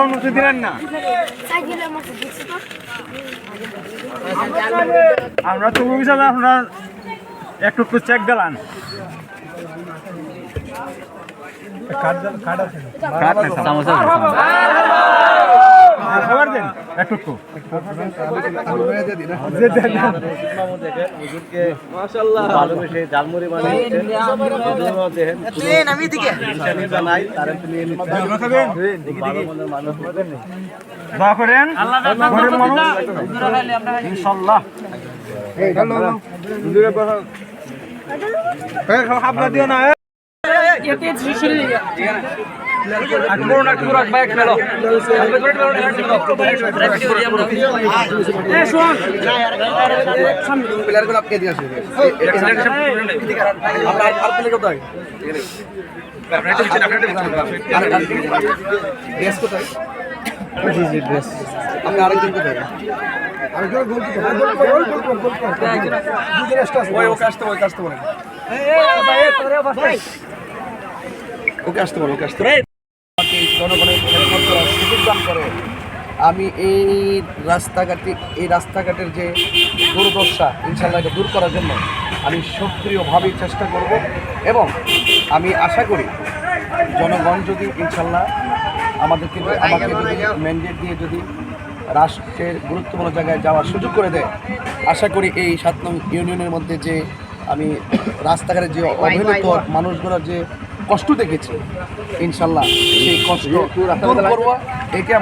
অনুমতি দিলেন না। আমরা তো হিসাবে আপনারা একটু চেক গেলান খাবার দেন একটু দোয়া করেন ইনশাল্লাহ। হাবলা দিও না জনগণের সুযোগ দান করে আমি এই রাস্তাঘাটের যে দুর্দশা ইনশাল্লাহ এটা দূর করার জন্য আমি সক্রিয়ভাবে চেষ্টা করব এবং আমি আশা করি জনগণ যদি ইনশাল্লাহ আমাকে যদি ম্যান্ডেট দিয়ে যদি রাষ্ট্রের গুরুত্বপূর্ণ জায়গায় যাওয়ার সুযোগ করে দেয়, আশা করি এই ৭ নং ইউনিয়নের মধ্যে যে আমি রাস্তাঘাটে যে অবহেলিত মানুষগুলোর যে কষ্ট দেখেছি ইনশাল্লাহ সেই কষ্ট দূর করবো। এটি আমার